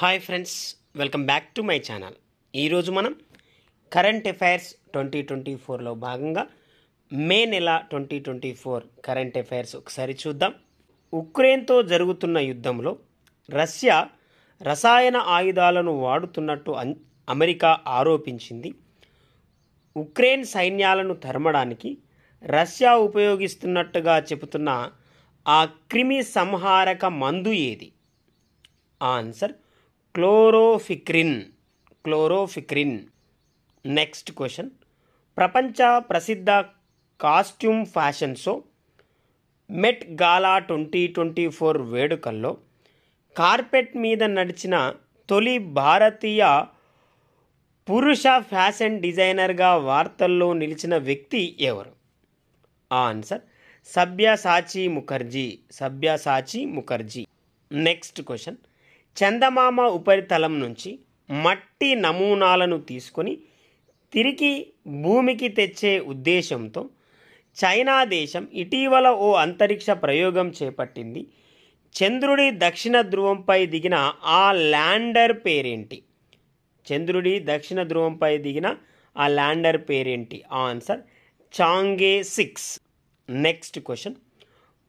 Hi friends, welcome back to my channel. ఈరోజు మనం current affairs 2024లో భాగంగా మే నెల 2024 కరెంట్ అఫైర్స్ ఒకసారి చూద్దాం. ఉక్రెయిన్తో జరుగుతున్న యుద్ధంలో రష్యా రసాయన ఆయుధాలను వాడుతున్నట్టు అమెరికా ఆరోపించింది. ఉక్రెయిన్ సైన్యాలను తరమడానికి రష్యా ఉపయోగిస్తున్నట్టుగా చెబుతున్న ఆ క్రిమి సంహారక మందు ఏది? Answer chloropicrin. Next question. ప్రపంచ ప్రసిద్ధ costume fashion show Met Gala 2024 వేడుకల్లో కార్పెట్ మీద నడిచిన తొలి భారతీయ పురుష ఫ్యాషన్ డిజైనర్గా వార్తల్లో నిలిచిన వ్యక్తి ఎవరు? Answer Sabyasachi Mukherjee. Next question. చందమామ ఉపరితలం నుంచి మట్టి నమూనాలను తీసుకొని తిరిగి భూమికి తెచ్చే ఉద్దేశంతో చైనా దేశం ఇటీవల ఓ అంతరిక్ష ప్రయోగం చేపట్టింది. చంద్రుడి దక్షిణ ధ్రువంపై దిగిన ఆ ల్యాండర్ పేరేంటి? ఆన్సర్ చాంగే 6. Next question.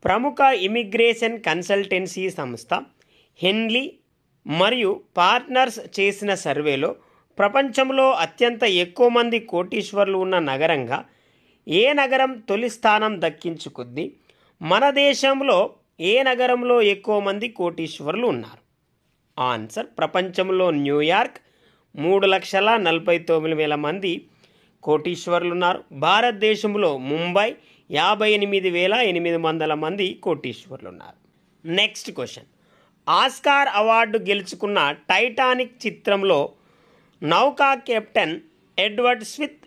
ప్రముఖ ఇమిగ్రేషన్ కన్సల్టెన్సీ సంస్థ హెన్లీ మరియు పార్ట్నర్స్ చేసిన సర్వేలో ప్రపంచంలో అత్యంత ఎక్కువ మంది కోటీశ్వర్లు ఉన్న నగరంగా ఏ నగరం తొలి స్థానం దక్కించుకుంది? మన దేశంలో ఏ నగరంలో ఎక్కువ మంది కోటీశ్వర్లు ఉన్నారు? ఆన్సర్ ప్రపంచంలో న్యూయార్క్ 3,49,000 మంది కోటీశ్వర్లు ఉన్నారు. భారతదేశంలో ముంబై 58,800 మంది కోటీశ్వర్లు ఉన్నారు. Next question. ఆస్కార్ అవార్డు గెలుచుకున్న టైటానిక్ చిత్రంలో నౌకా కెప్టెన్ ఎడ్వర్డ్ స్మిత్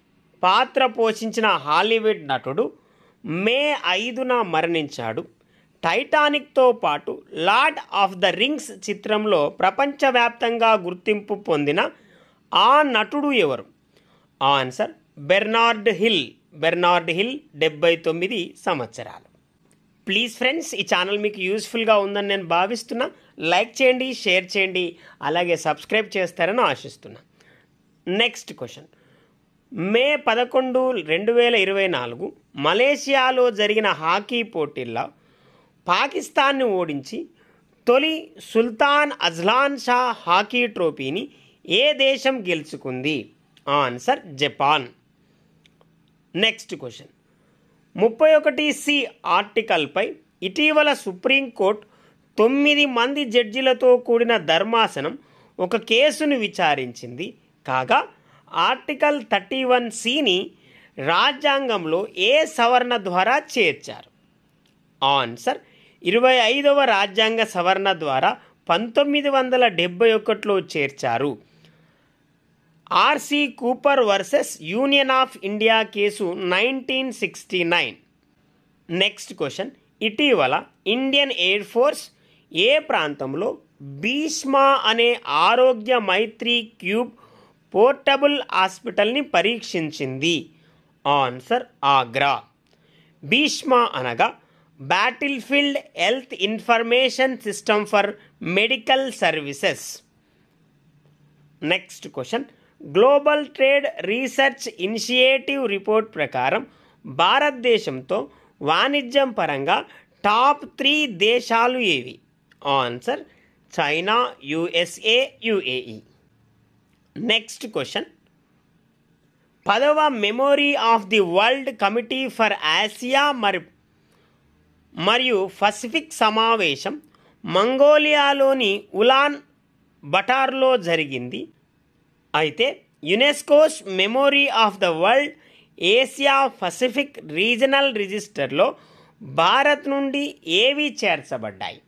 పాత్ర పోషించిన హాలీవుడ్ నటుడు మే 5న మరణించాడు. టైటానిక్తో పాటు లార్డ్ ఆఫ్ ద రింగ్స్ చిత్రంలో ప్రపంచవ్యాప్తంగా గుర్తింపు పొందిన ఆ నటుడు ఎవరు? ఆన్సర్ బెర్నార్డ్ హిల్ 79 సంవత్సరాలు. ప్లీజ్ ఫ్రెండ్స్, ఈ ఛానల్ మీకు యూస్ఫుల్గా ఉందని నేను భావిస్తున్నా. లైక్ చేయండి, షేర్ చేయండి, అలాగే సబ్స్క్రైబ్ చేస్తారని ఆశిస్తున్నా. Next question. మే 11, 2024 మలేషియాలో జరిగిన హాకీ పోటీల్లో పాకిస్తాన్ను ఓడించి తొలి సుల్తాన్ అజ్లాన్ షా హాకీ ట్రోఫీని ఏ దేశం గెలుచుకుంది? Answer Japan. Next question. 31C ఆర్టికల్పై ఇటీవల సుప్రీంకోర్టు 9 మంది జడ్జిలతో కూడిన ధర్మాసనం ఒక కేసును విచారించింది. కాగా ఆర్టికల్ 31Cని రాజ్యాంగంలో ఏ సవరణ ద్వారా చేర్చారు? ఆన్సర్ 25వ రాజ్యాంగ సవరణ ద్వారా 1971లో చేర్చారు. RC Cooper versus union of India case 1969. Next question. ఇటీవల ఇండియన్ ఎయిర్ ఫోర్స్ ఏ ప్రాంతంలో భీష్మా అనే ఆరోగ్య మైత్రి క్యూబ్ పోర్టబుల్ హాస్పిటల్ని పరీక్షించింది? ఆన్సర్ ఆగ్రా. భీష్మా అనగా battlefield health information system for medical services. Next question. Global trade research initiative report ప్రకారం భారతదేశంతో వాణిజ్యం పరంగా టాప్ 3 దేశాలు ఏవి? Answer China, USA, UAE. Next question. 10వ memory of the world committee for Asia మరియు పసిఫిక్ సమావేశం మంగోలియాలోని ఉలాన్ బటార్లో జరిగింది. అయితే UNESCO's memory of the world Asia Pacific regional రిజిస్టర్లో భారత్ నుండి ఏవి చేర్చబడ్డాయి?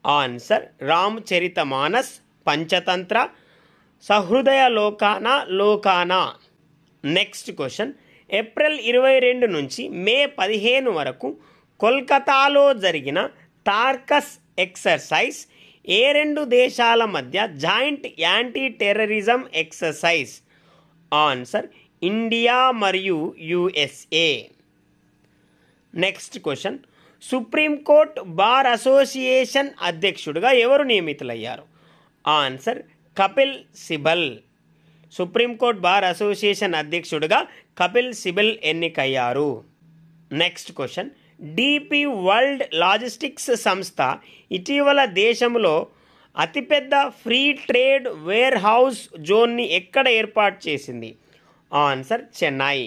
Answer Ramcharitmanas, Panchatantra, Sahridaya Lokana. Next question. April 22 నుంచి మే 15 వరకు కోల్కతాలో జరిగిన టార్కస్ ఎక్సర్సైజ్ ఏ 2 దేశాల మధ్య joint anti terrorism exercise? Answer India మరియు USA. Next question. Supreme court bar association అధ్యక్షుడిగా ఎవరు నియమితులయ్యారు? Answer Kapil Sibal. Supreme court bar association అధ్యక్షుడిగా కపిల్ సిబల్ ఎన్నికయ్యారు. Next question, DP world logistics సంస్థ ఇటీవల దేశంలో అతిపెద్ద ఫ్రీ ట్రేడ్ వేర్ హౌస్ జోన్ని ఎక్కడ ఏర్పాటు చేసింది? ఆన్సర్ చెన్నై.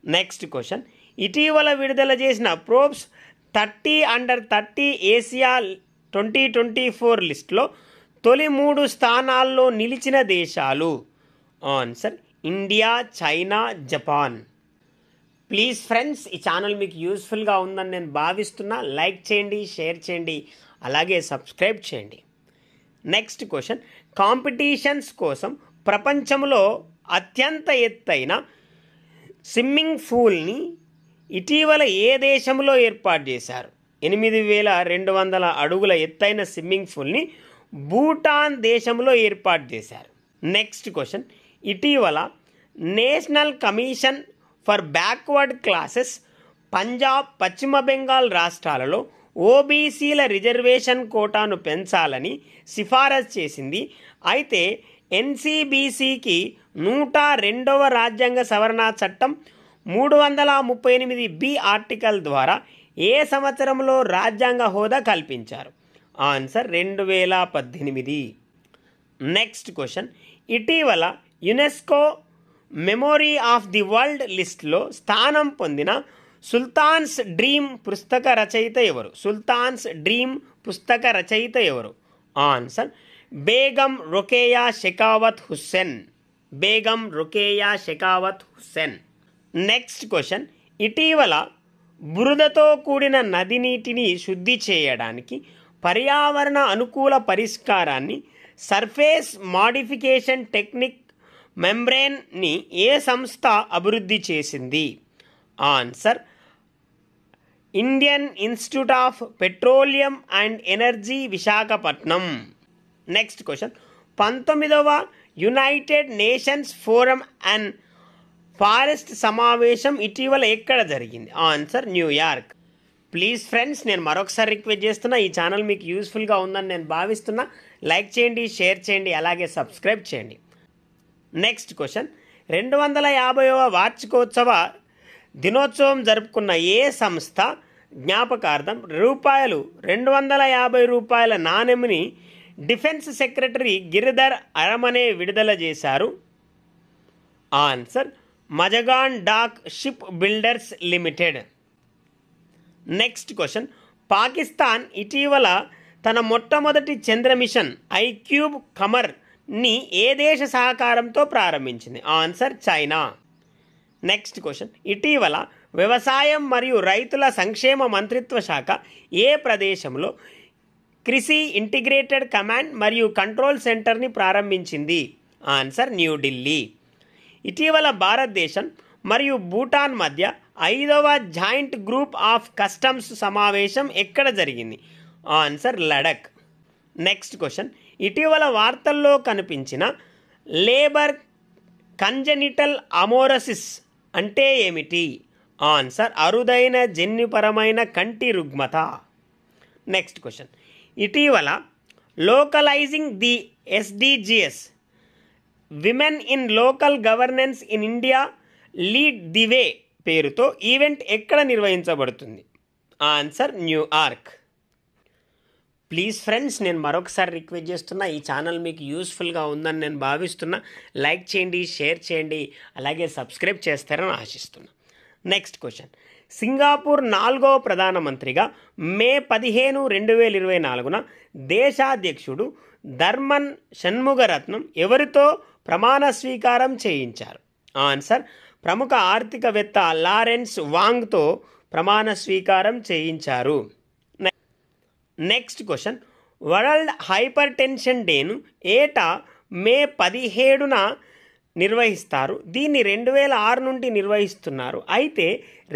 నెక్స్ట్ క్వశ్చన్, ఇటీవల విడుదల చేసిన ప్రోబ్స్ 30 అండర్ 30 ఏసియా 2024 లిస్టులో తొలి 3 స్థానాల్లో నిలిచిన దేశాలు? Answer India, China, Japan. Please friends, ఈ ఛానల్ మీకు యూస్ఫుల్గా ఉందని నేను భావిస్తున్నా. లైక్ చేయండి, షేర్ చేయండి, అలాగే సబ్స్క్రైబ్ చేయండి. నెక్స్ట్ క్వశ్చన్, కాంపిటీషన్స్ కోసం ప్రపంచంలో అత్యంత ఎత్తైన స్విమ్మింగ్ పూల్ని ఇటీవల ఏ దేశంలో ఏర్పాటు చేశారు? 8200 అడుగుల ఎత్తైన స్విమ్మింగ్ పూల్ని భూటాన్ దేశంలో ఏర్పాటు చేశారు. నెక్స్ట్ క్వశ్చన్, ఇటీవల national commission for backward classes Punjab, పశ్చిమ బెంగాల్ రాష్ట్రాలలో ఓబీసీల రిజర్వేషన్ కోటాను పెంచాలని సిఫారసు చేసింది. అయితే ఎన్సీబీసీకి 102వ రాజ్యాంగ సవరణ చట్టం 338B ఆర్టికల్ ద్వారా ఏ సంవత్సరంలో రాజ్యాంగ హోదా కల్పించారు? ఆన్సర్ 2018. నెక్స్ట్ క్వశ్చన్, ఇటీవల UNESCO memory of the world లిస్ట్లో స్థానం పొందిన సుల్తాన్స్ డ్రీమ్ పుస్తక రచయిత ఎవరు? సుల్తాన్స్ డ్రీమ్ పుస్తక రచయిత ఎవరు? Answer Begum Rokeya Sakhawat Hossain. Begum Rokeya Sakhawat Hossain. Next question, ఇటీవల బురదతో కూడిన నది నీటిని శుద్ధి చేయడానికి పర్యావరణ అనుకూల పరిష్కారాన్ని సర్ఫేస్ మాడిఫికేషన్ టెక్నిక్ మెంబ్రేన్ని ఏ సంస్థ అభివృద్ధి చేసింది? Answer Indian Institute of Petroleum and Energy, Visakhapatnam. Next question, 19వ United Nations forum and forest సమావేశం ఇటీవల ఎక్కడ జరిగింది? Answer New York. ప్లీజ్ ఫ్రెండ్స్, నేను మరొకసారి రిక్వెస్ట్ చేస్తున్నా, ఈ ఛానల్ మీకు యూస్ఫుల్గా ఉందని నేను భావిస్తున్నా. లైక్ చేయండి, షేర్ చేయండి, అలాగే సబ్స్క్రైబ్ చేయండి. నెక్స్ట్ క్వశ్చన్, 250వ వార్షికోత్సవ దినోత్సవం జరుపుకున్న ఏ సంస్థ జ్ఞాపకార్థం ₹250 నాణెంని డిఫెన్స్ సెక్రటరీ గిరిధర్ అరమనే విడుదల చేశారు? Answer Mazagon dock ship builders limited. Next question, Pakistan ఇటీవల తన మొట్టమొదటి చంద్ర మిషన్ ఐక్యూబ్ కమర్ని ఏ దేశ సహకారంతో ప్రారంభించింది? Answer China. నెక్స్ట్ క్వశ్చన్, ఇటీవల వ్యవసాయం మరియు రైతుల సంక్షేమ మంత్రిత్వ శాఖ ఏ ప్రదేశంలో కృషి ఇంటిగ్రేటెడ్ కమాండ్ మరియు కంట్రోల్ సెంటర్ని ప్రారంభించింది? ఆన్సర్ న్యూఢిల్లీ. ఇటీవల భారతదేశం మరియు భూటాన్ మధ్య 5వ జాయింట్ గ్రూప్ ఆఫ్ కస్టమ్స్ సమావేశం ఎక్కడ జరిగింది? ఆన్సర్ లడక్. నెక్స్ట్ క్వశ్చన్, ఇటీవల వార్తల్లో కనిపించిన లేబర్ కంజెనిటల్ అమోరసిస్ అంటే ఏమిటి? ఆన్సర్ అరుదైన జన్యుపరమైన కంటి రుగ్మత. నెక్స్ట్ క్వశ్చన్, ఇటీవల localizing the SDGs women in local governance in India lead the way పేరుతో ఈవెంట్ ఎక్కడ నిర్వహించబడుతుంది? Answer New York. ప్లీజ్ ఫ్రెండ్స్, నేను మరొకసారి రిక్వెస్ట్ చేస్తున్నా, ఈ ఛానల్ మీకు యూస్ఫుల్గా ఉందని నేను భావిస్తున్నా. లైక్ చేయండి, షేర్ చేయండి, అలాగే సబ్స్క్రైబ్ చేస్తారని ఆశిస్తున్నా. నెక్స్ట్ క్వశ్చన్, సింగపూర్ 4వ ప్రధానమంత్రిగా మే 15, 2024 దేశాధ్యక్షుడు ధర్మన్ షణ్ముగరత్నం ఎవరితో ప్రమాణ స్వీకారం చేయించారు? ఆన్సర్ ప్రముఖ ఆర్థికవేత్త లారెన్స్ వాంగ్తో ప్రమాణ స్వీకారం చేయించారు. Next question, world hypertension డేను ఏటా మే 17న నిర్వహిస్తారు. దీన్ని 2006 నుండి నిర్వహిస్తున్నారు. అయితే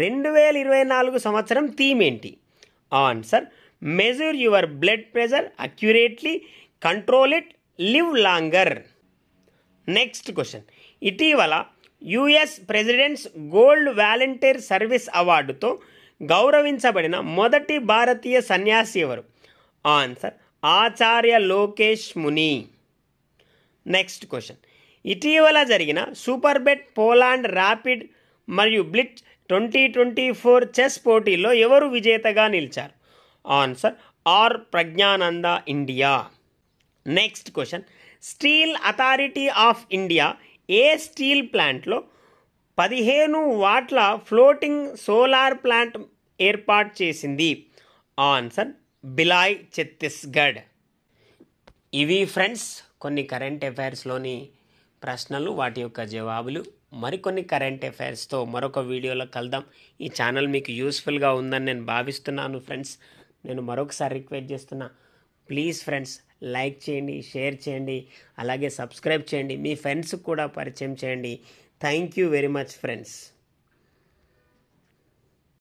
2024 సంవత్సరం థీమ్ ఏంటి? Answer measure your blood pressure accurately, control it, live longer. Next question, ఇటీవల US president's gold volunteer service అవార్డుతో గౌరవించబడిన మొదటి భారతీయ సన్యాసి ఎవరు? ఆన్సర్ ఆచార్య లోకేష్ ముని. నెక్స్ట్ క్వశ్చన్, ఇటీవల జరిగిన సూపర్ బెట్ పోలాండ్ ర్యాపిడ్ మరియు బ్లిట్జ్ 2024 చెస్ పోటీల్లో ఎవరు విజేతగా నిలిచారు? Answer R Praggnanandhaa India. Next question, steel authority of India ఏ స్టీల్ ప్లాంట్లో 15 వాట్ల ఫ్లోటింగ్ సోలార్ ప్లాంట్ ఏర్పాటు చేసింది? ఆన్సర్ బిలాయ్, ఛత్తీస్గఢ్. ఇవి ఫ్రెండ్స్ కొన్ని కరెంట్ అఫైర్స్లోని ప్రశ్నలు, వాటి యొక్క జవాబులు. మరికొన్ని కరెంట్ అఫైర్స్తో మరొక వీడియోలో కలుద్దాం. ఈ ఛానల్ మీకు యూస్ఫుల్గా ఉందని నేను భావిస్తున్నాను ఫ్రెండ్స్. నేను మరొకసారి రిక్వెస్ట్ చేస్తున్నా, ప్లీజ్ ఫ్రెండ్స్ లైక్ చేయండి, షేర్ చేయండి, అలాగే సబ్స్క్రైబ్ చేయండి, మీ ఫ్రెండ్స్కి కూడా పరిచయం చేయండి. Thank you very much friends.